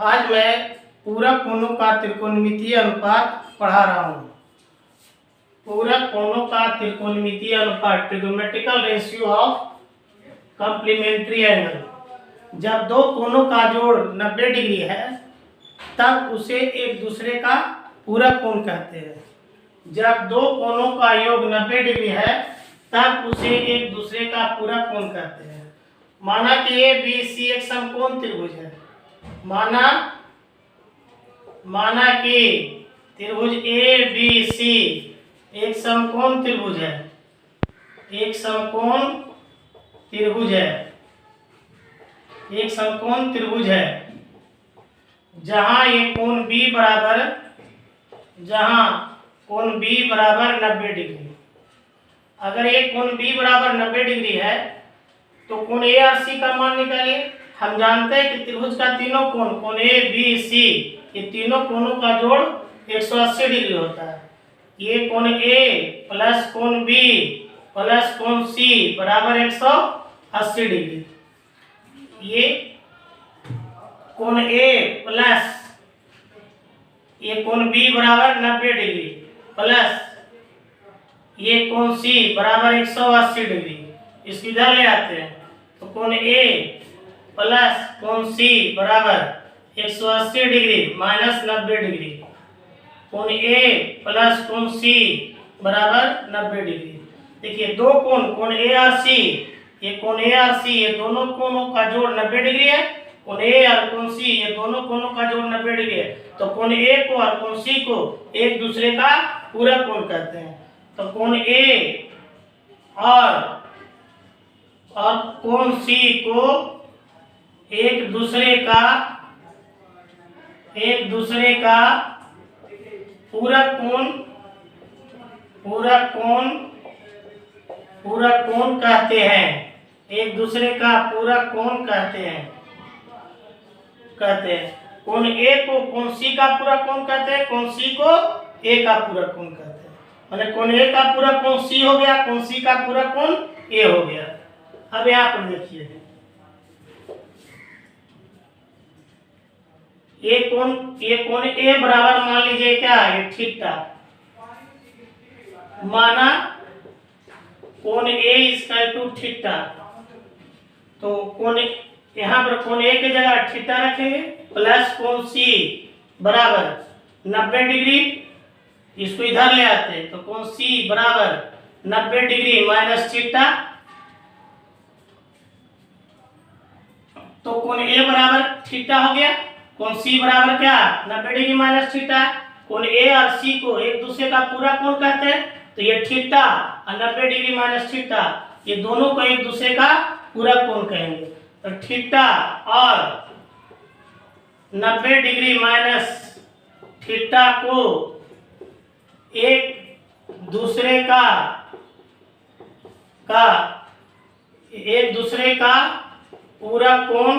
आज मैं पूरक कोणों का त्रिकोणमितीय अनुपात पढ़ा रहा हूँ। पूरक कोणों का त्रिकोणमितीय अनुपात, trigonometrical ratio of complementary angle. जब दो कोणों का जोड़ 90 डिग्री है तब उसे एक दूसरे का पूरक कोण कहते हैं। जब दो कोणों का योग 90 डिग्री है तब उसे एक दूसरे का पूरक कोण कहते हैं। माना कि ए बी सी एक समकोण त्रिभुज है। माना कि त्रिभुज ए बी सी एक समकोण त्रिभुज है। एक समकोण त्रिभुज है जहां ये कोण बी बराबर 90 डिग्री। अगर ये कोण बी बराबर 90 डिग्री है तो कोण ए और सी का मान निकालिए। हम जानते हैं कि त्रिभुज का तीनों कोण ए बी सी, ये तीनों कोणों का जोड़ 180 डिग्री होता है। ये कोण ए प्लस कोण बी प्लस कोण सी बराबर 180 डिग्री। ये कोण ए प्लस ये कोण बी बराबर 90 डिग्री प्लस ये कोण सी बराबर 180 डिग्री। इसको इधर ले आते हैं तो कोण ए प्लस कोण सी बराबर 180 डिग्री माइनस 90 डिग्री। कोण ए प्लस कोण सी बराबर 90 डिग्री। देखिए दो कोण ए और सी, ये कोण ए और सी ये दोनों कोणों का जोड़ 90 डिग्री है। कोण ए और कोण सी ये दोनों कोणों का जोड़ 90 डिग्री है। तो कोण ए को और कोण सी को एक दूसरे का पूरक कोण कहते हैं। तो कोण ए और कोण सी को एक दूसरे का पूरक कोण कहते हैं। एक दूसरे का पूरक कोण कहते हैं। कोण ए को कोण सी का पूरक कोण कहते हैं, कोण सी को ए का पूरक कोण कहते हैं। माने कोण ए का पूरक कोण सी हो गया, कोण सी का पूरक कोण ए हो गया। अब यहाँ पर देखिए ये कोण ए बराबर मान लीजिए क्या है, थीटा। माना कोण ए इक्वल टू थीटा, तो कोण यहाँ पर कोण ए की जगह थीटा रखेंगे प्लस कोण सी बराबर 90 डिग्री। इसको इधर ले आते हैं तो कोण सी बराबर 90 डिग्री माइनस थीटा। तो कोण ए बराबर थीटा हो गया, कोण सी बराबर क्या 90 डिग्री माइनस थीटा। कोण ए और सी को एक दूसरे का पूरा कोण कहते हैं। तो ये थीटा और 90 डिग्री माइनस थीटा ये दोनों को एक दूसरे का पूरा कोण कहेंगे। तो थीटा और 90 डिग्री माइनस थीटा को एक दूसरे का पूरक कोण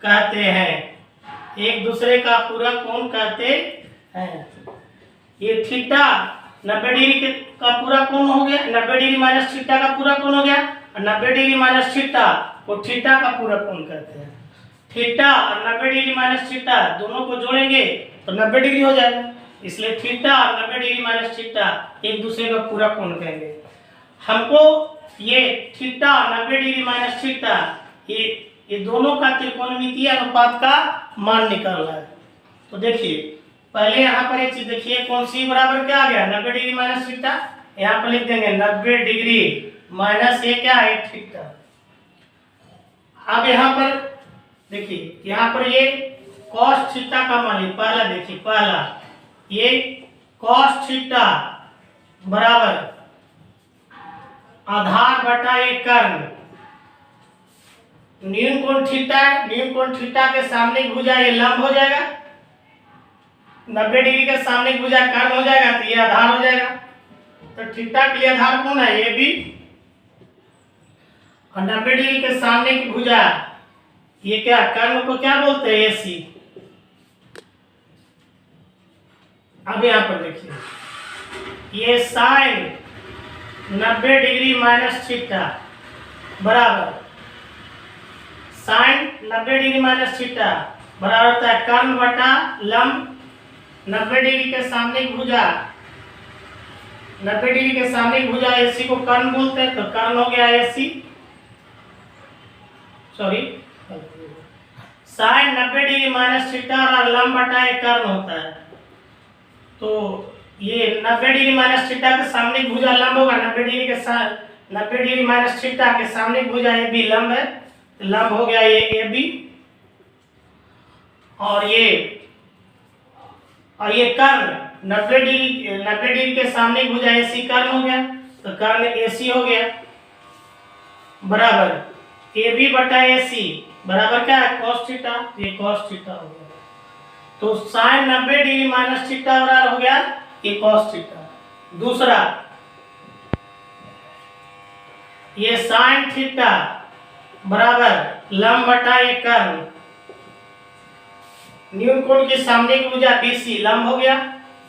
कहते हैं। एक दूसरे का पूरक कोण कहते हैं। ये थीटा 90 डिग्री का पूरा कोण हो गया, 90 डिग्री माइनस थीटा का पूरा कोण हो गया, और 90 डिग्री माइनस थीटा को थीटा का पूरा कोण कहते हैं। थीटा और 90 डिग्री माइनस थीटा दोनों को जोड़ेंगे तो 90 डिग्री हो जाएगा। इसलिए थीटा और 90 डिग्री माइनस थीटा एक दूसरे का पूरा कोण कहेंगे। हमको ये थीटा 90 डिग्री माइनस थीटा ये दोनों का त्रिकोणमितीय अनुपात का मान निकालना है। तो देखिए पहले यहाँ पर एक चीज देखिए, कोण सी बराबर क्या आ गया 90 डिग्री माइनस थीटा। यहाँ पर लिख देंगे 90 डिग्री माइनस ये क्या है थीटा। अब यहाँ पर देखिए, यहाँ पर ये cos थीटा का मान पहला देखिए, पहला ये cos थीटा बराबर आधार बटा ये कर्ण। न्यून कोण थीटा है, न्यून कोण थीटा के सामने की भुजा ये लंब हो जाएगा, 90 डिग्री के सामने की भुजा कर्ण हो जाएगा तो ये आधार हो जाएगा। तो थीटा के लिए आधार कौन है, ये भी, और 90 डिग्री के सामने की भुजा ये क्या कर्ण को क्या बोलते हैं, AC। अब यहाँ पर देखिए ये साइन 90 डिग्री माइनस थीटा बराबर साइन 90 डिग्री माइनस थीटा बराबर होता है कर्ण बटा लंब 90 डिग्री के सामने की भुजा 90 डिग्री के सामने की भुजा AC को कर्ण बोलते हैं, तो कर्ण हो गया AC, sorry sine 90 degree minus theta और लंब बटा एक कर्ण होता है। तो ये 90 डिग्री माइनस थीटा के सामने की भुजा लंब होगा, 90 डिग्री के साथ 90 डिग्री माइनस थीटा के सामने की भुजा AB लंब है, तो लंब हो गया ये AB, और ये कर्ण 90 डिग्री के सामने की भुजा AC कर्ण हो गया, तो कर्ण AC हो गया बराबर AB बटा AC बराबर क्या है cos थीटा, ये cos थीटा हो गया। तो sin 90 डिग्री माइनस थीटा बराबर हो गया ये cos थीटा। दूसरा ये sin थीटा बराबर लंब बटा ये कर्ण, न्यून कोण के सामने की भुजा BC लंब हो गया,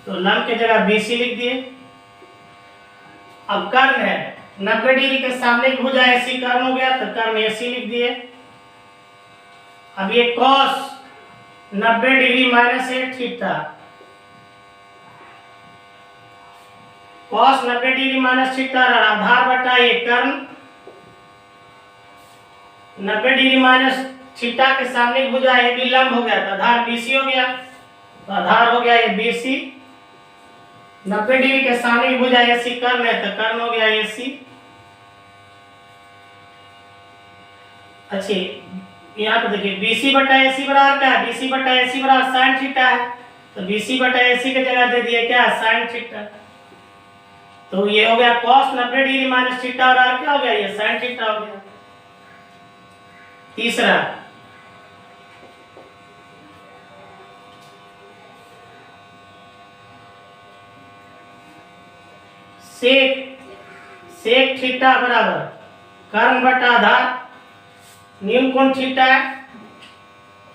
तो लंब की जगह BC लिख दिए। अब कर्ण है 90 डिग्री के सामने की भुजा AC कर्ण हो गया, तो कर्ण AC लिख दिए। अब ये cos 90 degree minus theta, cos 90 degree minus theta आधार बटा ये कर्ण 90 डिग्री माइनस थीटा के सामने की भुजा AB लंब हो गया, तो आधार BC हो गया, तो आधार हो गया ये BC। 90 डिग्री के सामने की भुजा AC कर्ण है, तो कर्ण हो गया AC। अच्छी यहाँ पे देखिए BC बटा AC बराबर क्या है, BC बटा AC बराबर sin थीटा है, तो BC बटा AC की जगह दे दिए क्या है sin थीटा, तो ये हो गया cos 90 डिग्री माइनस थीटा बराबर क्या हो गया ये sin थीटा हो गया। तीसरा sec थीटा बराबर कर्ण बटा आधार, न्यून कोण थीटा है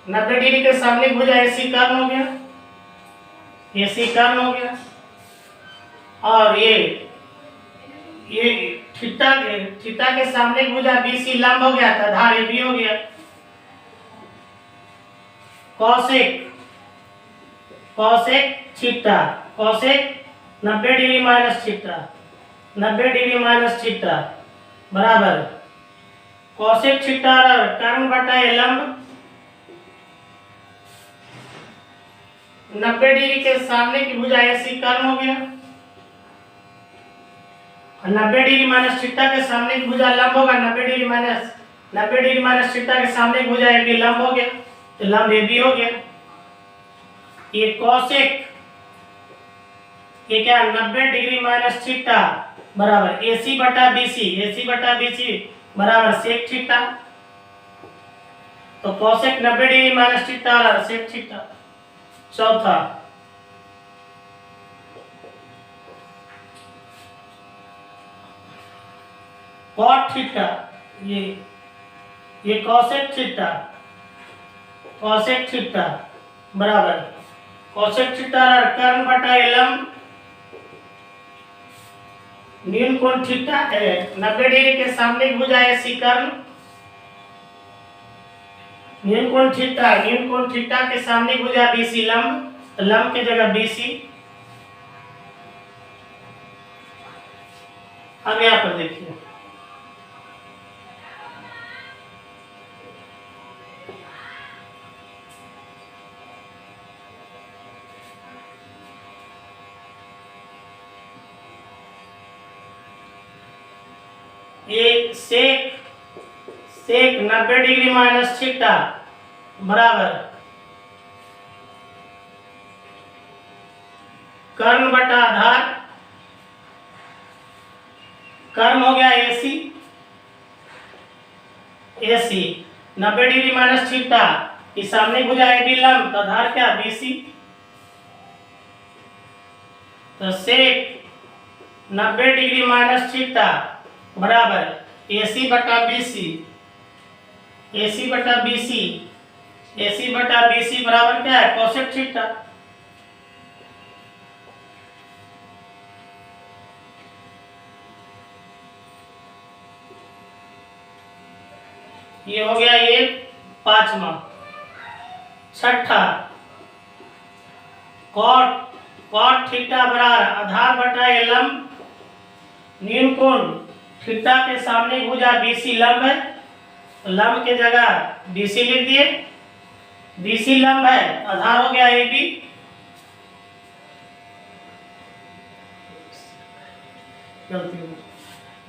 90 डिग्री के सामने की भुजा AC कर्ण हो गया, AC कर्ण हो गया, और ये थीटा के सामने की भुजा BC लंब हो गया, तो आधार AB हो गया। cosec theta, cosec 90 degree minus theta 90 degree minus theta बराबर cosec थीटा कर्ण बटा ये लंब 90 डिग्री के सामने की भुजा AC कर्ण हो गया, 90 डिग्री माइनस थीटा के सामने की भुजा लंब होगा, 90 डिग्री माइनस थीटा के सामने की भुजा AB लंब हो गया, तो लंब AB हो गया। ये cosec ये क्या 90 डिग्री माइनस थीटा बराबर AC बटा BC बराबर sec थीटा, तो cosec 90 डिग्री माइनस थीटा और sec थीटा। चौथा cot थीटा, ये cosec थीटा बराबर cosec थीटा कर्ण बटा लंब न्यून कोण थीटा है 90 डिग्री के सामने की भुजा AC कर्ण, न्यून कोण थीटा के सामने की भुजा BC लंब, तो लंब की जगह BC। अब यहाँ पर देखिए ये sec 90 डिग्री माइनस थीटा बराबर कर्ण बटा आधार, कर्ण हो गया AC 90 डिग्री माइनस थीटा की सामने भुजा AB लंब, तो आधार क्या BC, तो sec 90 डिग्री माइनस थीटा बराबर AC बटा BC बराबर क्या है cosec थीटा। ये हो गया ये पांचवा। छठा, कॉट थीटा बराबर आधार बटा ये लंब, न्यून कोण थीटा के सामने भुजा बीसी लंब है, तो लंब के जगह बीसी लिख दिए। बीसी लंब है, आधार हो गया ए बी।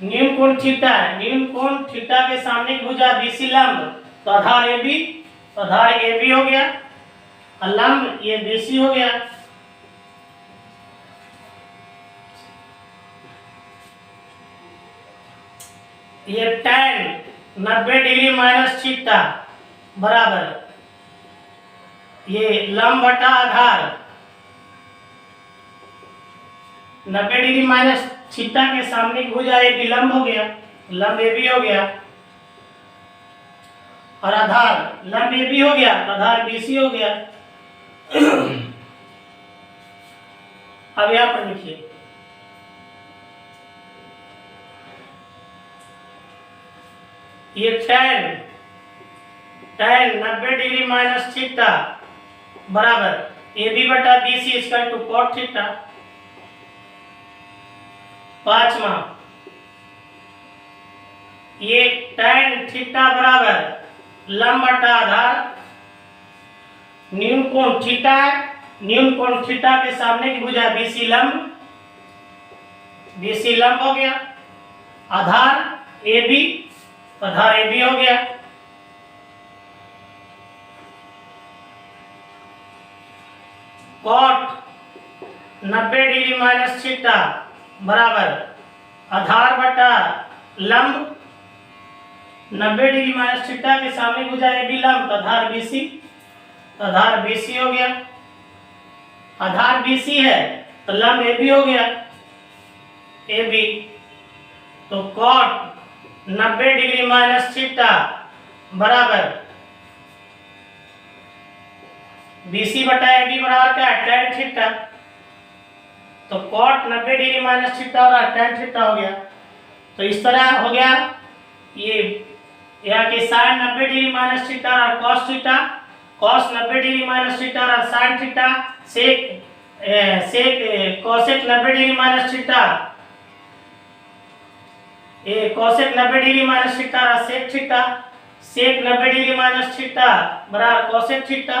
न्यून कोण थीटा है, न्यून कोण थीटा के सामने भुजा बीसी लंब, तो आधार ए बी, तो आधार ए बी हो गया और लंब ये बीसी हो गया। ये tan 90 डिग्री माइनस थीटा बराबर ये लंब बटा आधार 90 डिग्री माइनस थीटा के सामने भुजा ए बी लंब हो गया, लंब ए बी हो गया और आधार लंब ए बी हो गया, आधार बी सी हो गया। अब यहां पर लिखिए ये tan 90 डिग्री माइनस थीटा बराबर ए बी बटा B C equal to cot theta. पांचवा, ये tan थीटा बराबर लंब बटा आधार, न्यून कोण थीटा है, न्यून कोण थीटा के सामने की भुजा बीसी लंब, बीसी लंब हो गया, आधार A B, Aadhaar A B हो गया। कॉट 90 डिग्री माइनस थीटा बराबर आधार बटा लंब, 90 डिग्री माइनस थीटा के सामने भुजा ए बी लंब, आधार बी सी, आधार बी सी हो गया। आधार बी सी है तो लंब ए बी हो गया, ए बी, तो कॉट 90 डिग्री माइनस थीटा बराबर बीसी बटा ए बी बराबर क्या है tan थीटा, तो कॉट 90 डिग्री माइनस थीटा और tan थीटा हो गया। तो इस तरह हो गया ये यहाँ के sin 90 डिग्री माइनस थीटा और cos theta, cos 90 degree minus theta और sin theta, sec cosec 90 degree minus theta, ये cosec 90 डिग्री माइनस थीटा और sec theta, sec 90 degree minus theta बराबर cosec थीटा,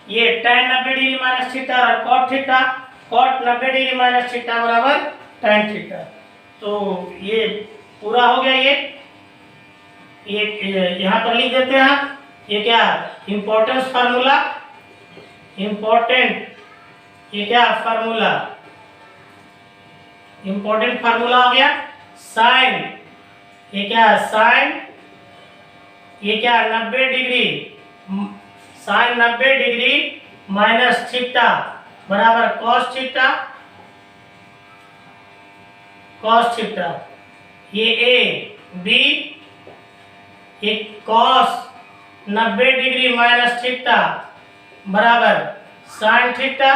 ये tan 90 डिग्री माइनस थीटा और cot theta, cot 90 degree minus theta बराबर tan theta. तो ये पूरा हो गया। ये यहाँ पर लिख देते हैं। ये क्या इम्पोर्टेंस फार्मूला, इम्पोर्टेंट, ये क्या फार्मूला, इम्पोर्टेंट फार्मूला हो गया साइन, ये क्या साइन, ये क्या 90 degree, sine 90 degree minus theta बराबर कॉस थीटा, कॉस थीटा, ये ए बी, ये कॉस 90 डिग्री माइनस थीटा बराबर sine theta,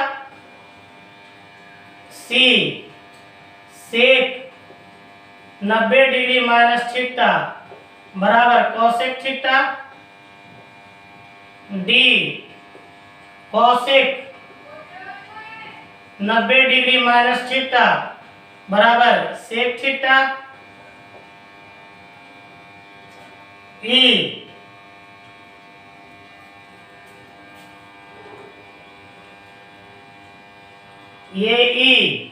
C sec 90 degree minus theta बराबर cosec theta, D cosec 90 degree minus theta बराबर सेक थीटा, ई ये E,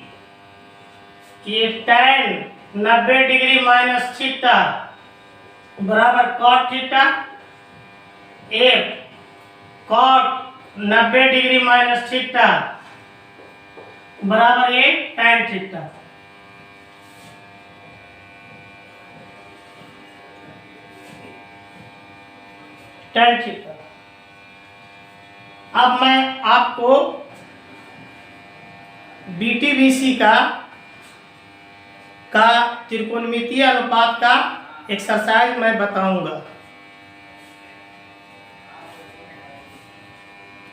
ये tan 90 degree minus theta बराबर cot theta, F cot 90 degree minus theta बराबर ये tan theta. tan theta. अब मैं आपको BTBC का त्रिकोणमितीय अनुपात का एक्सरसाइज मैं बताऊंगा।